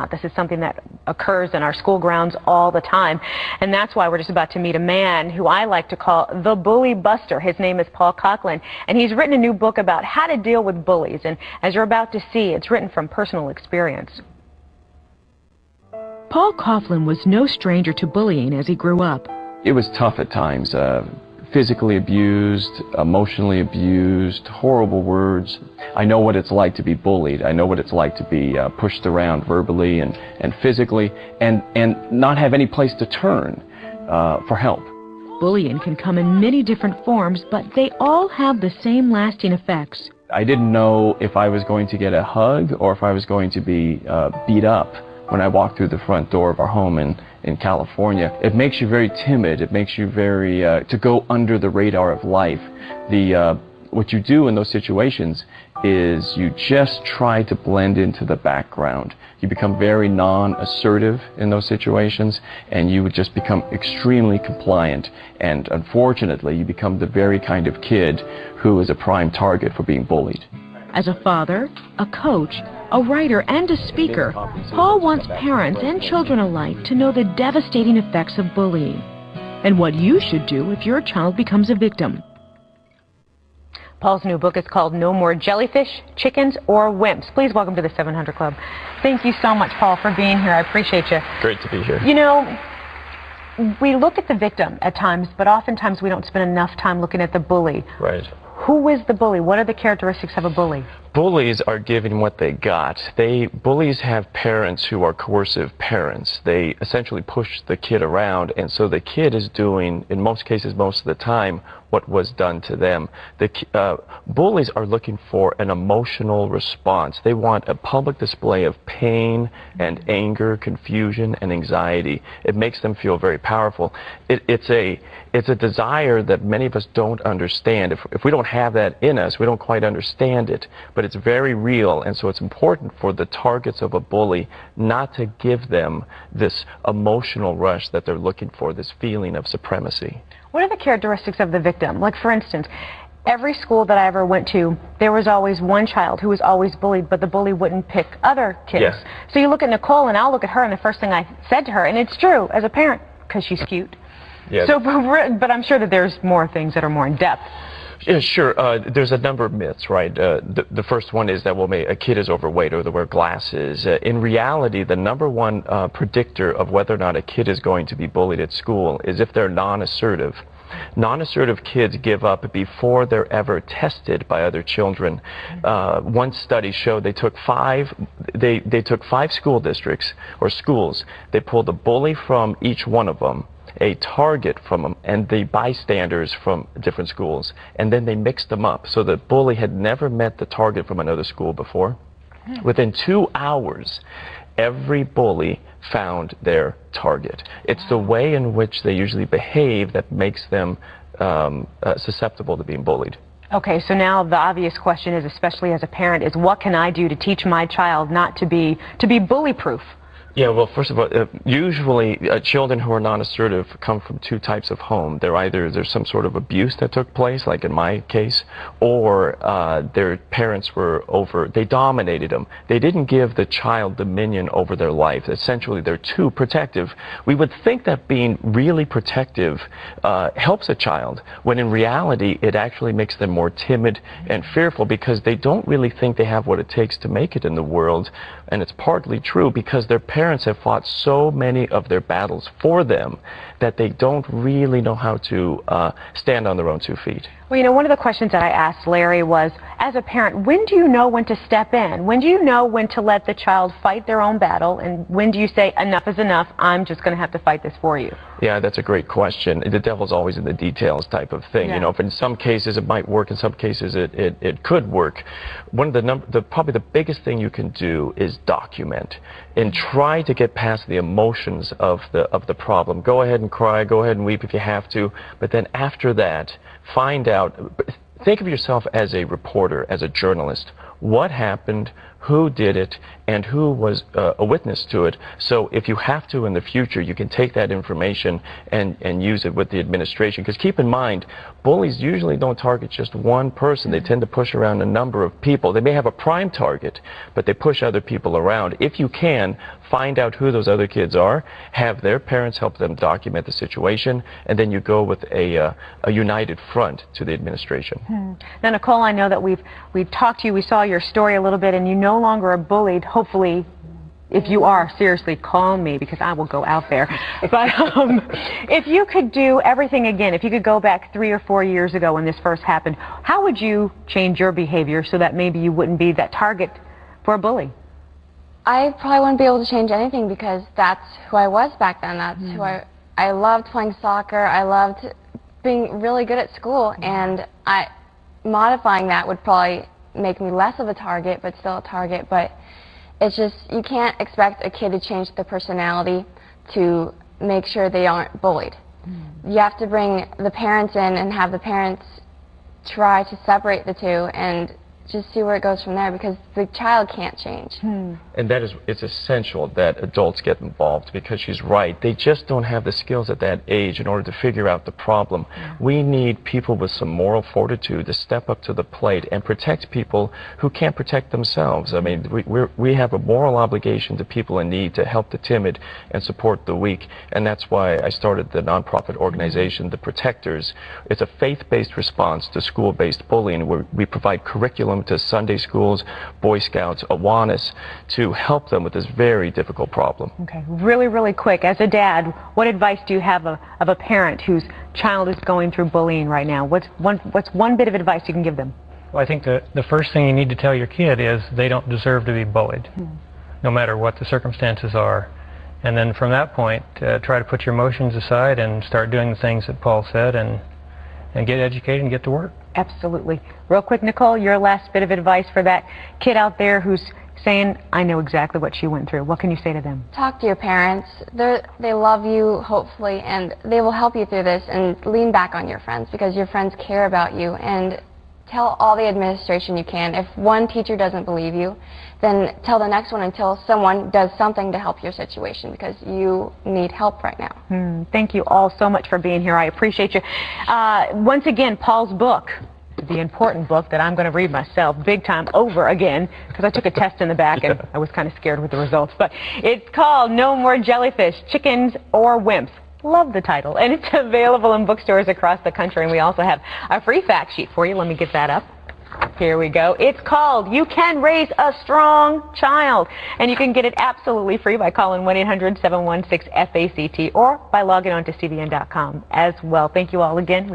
This is something that occurs in our school grounds all the time, and that's why we're just about to meet a man who I like to call the bully buster. His name is Paul Coughlin, and he's written a new book about how to deal with bullies, and as you're about to see, it's written from personal experience. Paul Coughlin was no stranger to bullying as he grew up. It was tough at times. Physically abused, emotionally abused, horrible words. I know what it's like to be bullied. I know what it's like to be pushed around verbally and physically and not have any place to turn for help. Bullying can come in many different forms, but they all have the same lasting effects. I didn't know if I was going to get a hug or if I was going to be beat up when I walked through the front door of our home in California. It makes you very timid. It makes you very, to go under the radar of life. What you do in those situations is you just try to blend into the background. You become very non-assertive in those situations, and you would just become extremely compliant. And unfortunately, you become the very kind of kid who is a prime target for being bullied. As a father, a coach, a writer, and a speaker, Paul wants parents and children alike to know the devastating effects of bullying and what you should do if your child becomes a victim. Paul's new book is called No More Jellyfish, Chickens, or Wimps. Please welcome to the 700 Club. Thank you so much, Paul, for being here. I appreciate you. Great to be here. You know, we look at the victim at times, but oftentimes we don't spend enough time looking at the bully. Right. Who is the bully? What are the characteristics of a bully? Bullies are given what they got. Bullies have parents who are coercive parents. They essentially push the kid around, and so the kid is doing, in most cases, most of the time, what was done to them. Bullies are looking for an emotional response. They want a public display of pain and anger, confusion, and anxiety. It makes them feel very powerful. It's a desire that many of us don't understand. If we don't have that in us, we don't quite understand it. But it's very real, and so it's important for the targets of a bully not to give them this emotional rush that they're looking for, this feeling of supremacy. What are the characteristics of the victim? Like, for instance, every school that I ever went to, there was always one child who was always bullied, but the bully wouldn't pick other kids. Yes. So you look at Nicole, and I'll look at her, and the first thing I said to her, and it's true as a parent, because she's cute. Yeah. So, but I'm sure that there's more things that are more in depth. Yeah, sure. There's a number of myths, right? The first one is that, well, a kid is overweight or they wear glasses. In reality, the number one predictor of whether or not a kid is going to be bullied at school is if they're non-assertive. Non-assertive kids give up before they're ever tested by other children. One study showed they took five school districts or schools. They pulled a bully from each one of them, a target from them, and the bystanders from different schools, and then they mixed them up. So the bully had never met the target from another school before. Within 2 hours, every bully found their target. It's the way in which they usually behave that makes them susceptible to being bullied. Okay, so now the obvious question is, especially as a parent, is what can I do to teach my child not to be bully-proof? Yeah, well, first of all, usually children who are non-assertive come from two types of home. There's some sort of abuse that took place, like in my case, or their parents they dominated them. They didn't give the child dominion over their life. Essentially, they're too protective. We would think that being really protective helps a child, when in reality, it actually makes them more timid and fearful because they don't really think they have what it takes to make it in the world. And it's partly true because their parents have fought so many of their battles for them that they don't really know how to stand on their own 2 feet. Well, you know, one of the questions that I asked Larry was, as a parent, when do you know when to step in? When do you know when to let the child fight their own battle? And when do you say, enough is enough, I'm just going to have to fight this for you? Yeah, that's a great question. The devil's always in the details type of thing. Yeah. You know, if in some cases it might work, in some cases it could work. One of probably the biggest thing you can do is document and try to get past the emotions of the problem. Go ahead and cry, go ahead and weep if you have to, but then after that, find out. Think of yourself as a reporter, as a journalist. What happened, who did it, and who was a witness to it. So if you have to in the future, you can take that information and use it with the administration. Because keep in mind, bullies usually don't target just one person. They tend to push around a number of people. They may have a prime target, but they push other people around. If you can, find out who those other kids are, have their parents help them document the situation, and then you go with a united front to the administration. Now, Nicole, I know that we've talked to you, we saw your story a little bit, and you no longer are bullied. Hopefully, if you are, seriously, call me, because I will go out there. But if you could do everything again, if you could go back 3 or 4 years ago when this first happened, how would you change your behavior so that maybe you wouldn't be that target for a bully? I probably wouldn't be able to change anything, because that's who I was back then. That's who I loved playing soccer. I loved being really good at school, and modifying that would probably make me less of a target, but still a target. But it's just, you can't expect a kid to change their personality to make sure they aren't bullied. You have to bring the parents in and have the parents try to separate the two and just see where it goes from there, because the child can't change. And that is, it's essential that adults get involved, because she's right. They just don't have the skills at that age in order to figure out the problem. We need people with some moral fortitude to step up to the plate and protect people who can't protect themselves. I mean, we have a moral obligation to people in need to help the timid and support the weak, and that's why I started the nonprofit organization, The Protectors. It's a faith-based response to school-based bullying, where we provide curriculum to Sunday schools, Boy Scouts, Awanas, to help them with this very difficult problem. Okay, really, really quick. As a dad, what advice do you have of a parent whose child is going through bullying right now? What's one bit of advice you can give them? Well, I think the first thing you need to tell your kid is they don't deserve to be bullied, no matter what the circumstances are. And then from that point, try to put your emotions aside and start doing the things that Paul said, and get educated and get to work. Absolutely. Real quick, Nicole, your last bit of advice for that kid out there who's saying, I know exactly what she went through. What can you say to them? Talk to your parents. They love you, hopefully, and they will help you through this, and lean back on your friends, because your friends care about you. And tell all the administration you can. If one teacher doesn't believe you, then tell the next one until someone does something to help your situation, because you need help right now. Thank you all so much for being here. I appreciate you. Once again, Paul's book, the important book that I'm going to read myself big time over again, because I took a test in the back and I was kind of scared with the results. But it's called No More Jellyfish, Chickens or Wimps. Love the title. And it's available in bookstores across the country. And we also have a free fact sheet for you. Let me get that up. Here we go. It's called You Can Raise a Strong Child. And you can get it absolutely free by calling 1-800-716-FACT or by logging on to CBN.com as well. Thank you all again.